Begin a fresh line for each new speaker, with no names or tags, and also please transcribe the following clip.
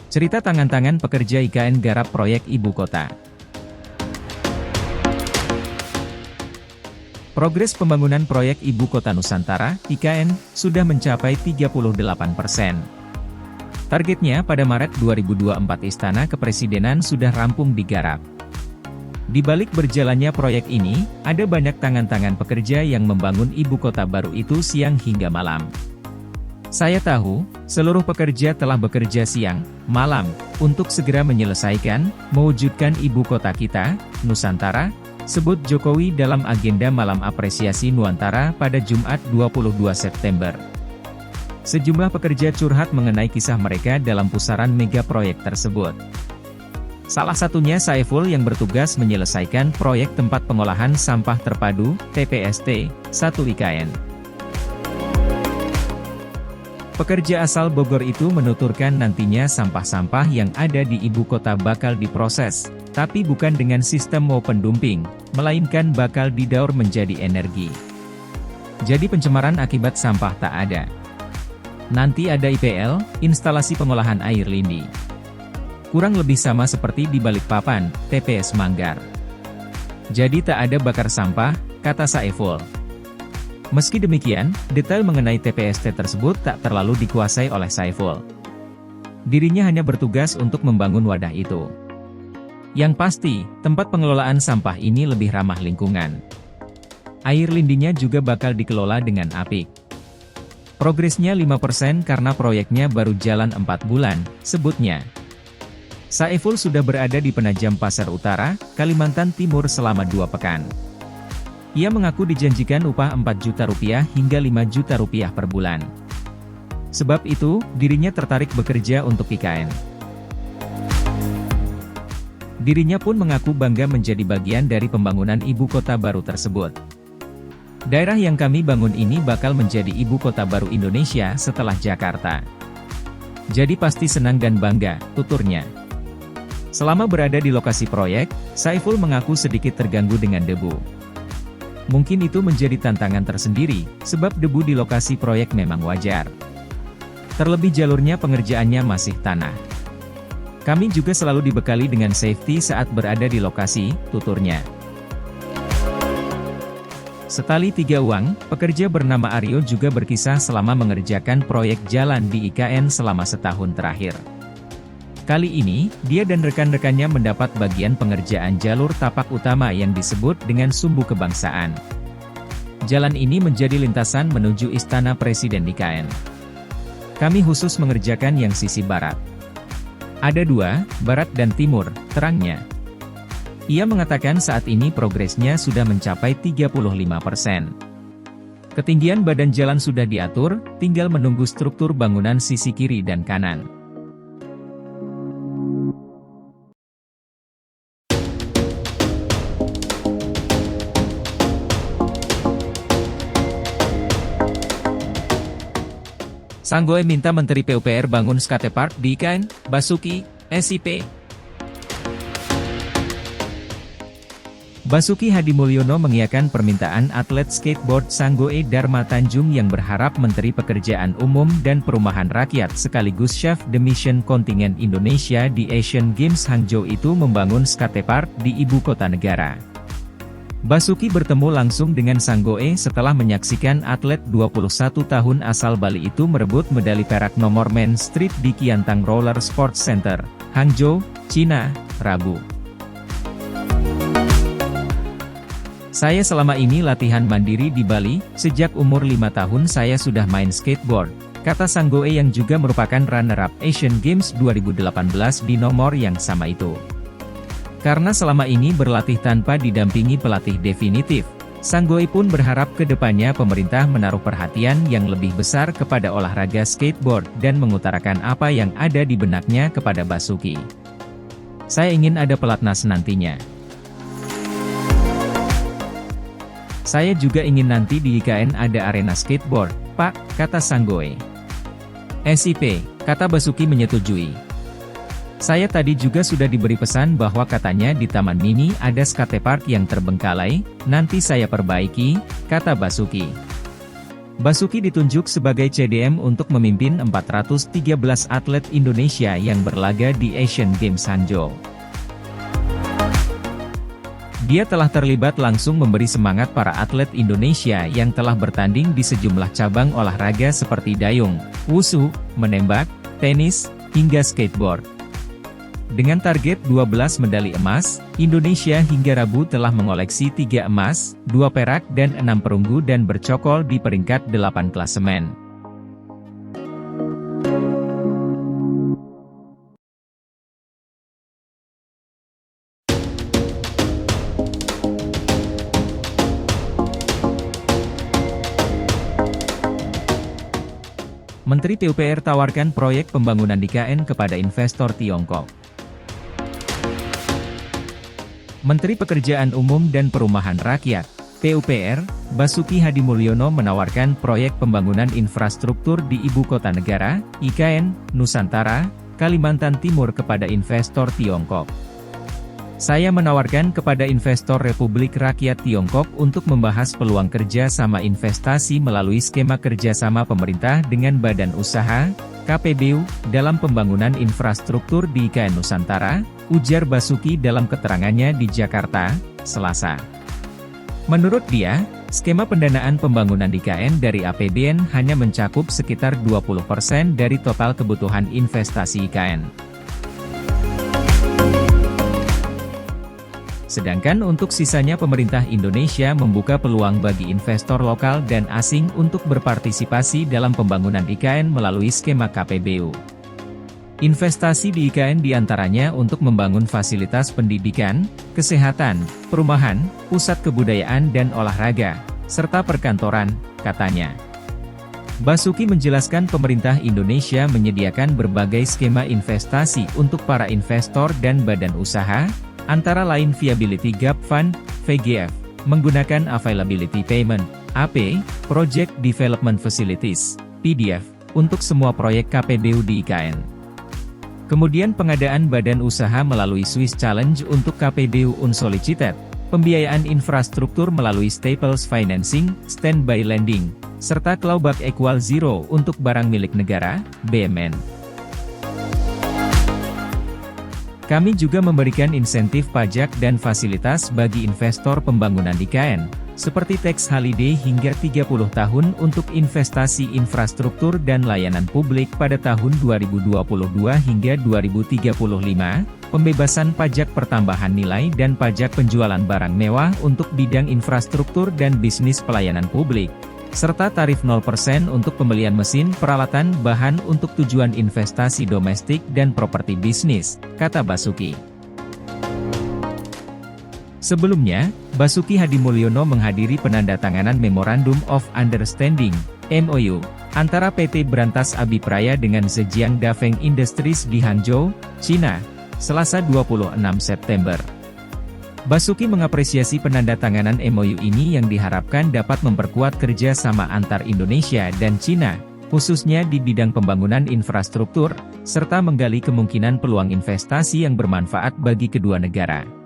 Cerita tangan-tangan pekerja IKN garap proyek Ibu Kota. Progres pembangunan proyek Ibu Kota Nusantara, IKN, sudah mencapai 38%. Targetnya pada Maret 2024 Istana Kepresidenan sudah rampung digarap. Di balik berjalannya proyek ini, ada banyak tangan-tangan pekerja yang membangun ibu kota baru itu siang hingga malam. Saya tahu, seluruh pekerja telah bekerja siang, malam, untuk segera menyelesaikan, mewujudkan ibu kota kita, Nusantara, sebut Jokowi dalam agenda Malam Apresiasi Nuantara pada Jumat 22 September. Sejumlah pekerja curhat mengenai kisah mereka dalam pusaran mega proyek tersebut. Salah satunya Saiful yang bertugas menyelesaikan proyek tempat pengolahan sampah terpadu, TPST, 1 IKN. Pekerja asal Bogor itu menuturkan nantinya sampah-sampah yang ada di ibu kota bakal diproses, tapi bukan dengan sistem open dumping, melainkan bakal didaur menjadi energi. Jadi pencemaran akibat sampah tak ada. Nanti ada IPL, instalasi pengolahan air lindi. Kurang lebih sama seperti di Balikpapan, TPS Manggar. Jadi tak ada bakar sampah, kata Saiful. Meski demikian, detail mengenai TPST tersebut tak terlalu dikuasai oleh Saiful. Dirinya hanya bertugas untuk membangun wadah itu. Yang pasti, tempat pengelolaan sampah ini lebih ramah lingkungan. Air lindinya juga bakal dikelola dengan apik. Progresnya 5% karena proyeknya baru jalan 4 bulan, sebutnya. Saiful sudah berada di Penajam Pasar Utara, Kalimantan Timur selama 2 pekan. Ia mengaku dijanjikan upah Rp4 juta hingga Rp5 juta per bulan. Sebab itu, dirinya tertarik bekerja untuk IKN. Dirinya pun mengaku bangga menjadi bagian dari pembangunan ibu kota baru tersebut. Daerah yang kami bangun ini bakal menjadi ibu kota baru Indonesia setelah Jakarta. Jadi pasti senang dan bangga, tuturnya. Selama berada di lokasi proyek, Saiful mengaku sedikit terganggu dengan debu. Mungkin itu menjadi tantangan tersendiri, sebab debu di lokasi proyek memang wajar. Terlebih jalurnya pengerjaannya masih tanah. Kami juga selalu dibekali dengan safety saat berada di lokasi, tuturnya. Setali 3 uang, pekerja bernama Aryo juga berkisah selama mengerjakan proyek jalan di IKN selama setahun terakhir. Kali ini, dia dan rekan-rekannya mendapat bagian pengerjaan jalur tapak utama yang disebut dengan Sumbu Kebangsaan. Jalan ini menjadi lintasan menuju Istana Presiden IKN. Kami khusus mengerjakan yang sisi barat. Ada 2, barat dan timur, terangnya. Ia mengatakan saat ini progresnya sudah mencapai 35%. Ketinggian badan jalan sudah diatur, tinggal menunggu struktur bangunan sisi kiri dan kanan. Sanggoe minta Menteri PUPR bangun skatepark di IKN, Basuki, SIP. Basuki Hadimulyono mengiyakan permintaan atlet skateboard Sanggoe Dharma Tanjung yang berharap Menteri Pekerjaan Umum dan Perumahan Rakyat sekaligus Chef de Mission kontingen Indonesia di Asian Games Hangzhou itu membangun skatepark di ibu kota negara. Basuki bertemu langsung dengan Sanggoe setelah menyaksikan atlet 21 tahun asal Bali itu merebut medali perak nomor Main Street di Qiantang Roller Sports Center, Hangzhou, China, Rabu. Saya selama ini latihan mandiri di Bali, sejak umur 5 tahun saya sudah main skateboard, kata Sanggoe yang juga merupakan runner-up Asian Games 2018 di nomor yang sama itu. Karena selama ini berlatih tanpa didampingi pelatih definitif, Sanggoe pun berharap ke depannya pemerintah menaruh perhatian yang lebih besar kepada olahraga skateboard dan mengutarakan apa yang ada di benaknya kepada Basuki. Saya ingin ada pelatnas nantinya. Saya juga ingin nanti di IKN ada arena skateboard, Pak, kata Sanggoe. SIP, kata Basuki menyetujui. Saya tadi juga sudah diberi pesan bahwa katanya di Taman Mini ada skatepark yang terbengkalai, nanti saya perbaiki, kata Basuki. Basuki ditunjuk sebagai CDM untuk memimpin 413 atlet Indonesia yang berlaga di Asian Games Hangzhou. Dia telah terlibat langsung memberi semangat para atlet Indonesia yang telah bertanding di sejumlah cabang olahraga seperti dayung, wusu, menembak, tenis, hingga skateboard. Dengan target 12 medali emas, Indonesia hingga Rabu telah mengoleksi 3 emas, 2 perak dan 6 perunggu dan bercokol di peringkat 8 klasemen. Menteri PUPR tawarkan proyek pembangunan di IKN kepada investor Tiongkok. Menteri Pekerjaan Umum dan Perumahan Rakyat, PUPR, Basuki Hadimulyono menawarkan proyek pembangunan infrastruktur di Ibu Kota Negara, IKN, Nusantara, Kalimantan Timur kepada investor Tiongkok. Saya menawarkan kepada investor Republik Rakyat Tiongkok untuk membahas peluang kerja sama investasi melalui skema kerjasama pemerintah dengan badan usaha, KPBU, dalam pembangunan infrastruktur di IKN Nusantara, ujar Basuki dalam keterangannya di Jakarta, Selasa. Menurut dia, skema pendanaan pembangunan di IKN dari APBN hanya mencakup sekitar 20% dari total kebutuhan investasi IKN. Sedangkan untuk sisanya pemerintah Indonesia membuka peluang bagi investor lokal dan asing untuk berpartisipasi dalam pembangunan IKN melalui skema KPBU. Investasi di IKN diantaranya untuk membangun fasilitas pendidikan, kesehatan, perumahan, pusat kebudayaan dan olahraga, serta perkantoran, katanya. Basuki menjelaskan pemerintah Indonesia menyediakan berbagai skema investasi untuk para investor dan badan usaha, antara lain Viability Gap Fund, VGF, menggunakan Availability Payment, AP, Project Development Facilities, PDF, untuk semua proyek KPBU di IKN. Kemudian pengadaan badan usaha melalui Swiss Challenge untuk KPBU Unsolicited, pembiayaan infrastruktur melalui Staples Financing, Standby Lending, serta Clawback Equal Zero untuk barang milik negara, BUMN. Kami juga memberikan insentif pajak dan fasilitas bagi investor pembangunan IKN, seperti tax holiday hingga 30 tahun untuk investasi infrastruktur dan layanan publik pada tahun 2022 hingga 2035, pembebasan pajak pertambahan nilai dan pajak penjualan barang mewah untuk bidang infrastruktur dan bisnis pelayanan publik, serta tarif 0% untuk pembelian mesin peralatan bahan untuk tujuan investasi domestik dan properti bisnis, kata Basuki. Sebelumnya, Basuki Hadimulyono menghadiri penandatanganan Memorandum of Understanding, MOU, antara PT Brantas Abipraya dengan Zhejiang Dafeng Industries di Hangzhou, China, Selasa 26 September. Basuki mengapresiasi penandatanganan MOU ini yang diharapkan dapat memperkuat kerja sama antar Indonesia dan China, khususnya di bidang pembangunan infrastruktur, serta menggali kemungkinan peluang investasi yang bermanfaat bagi kedua negara.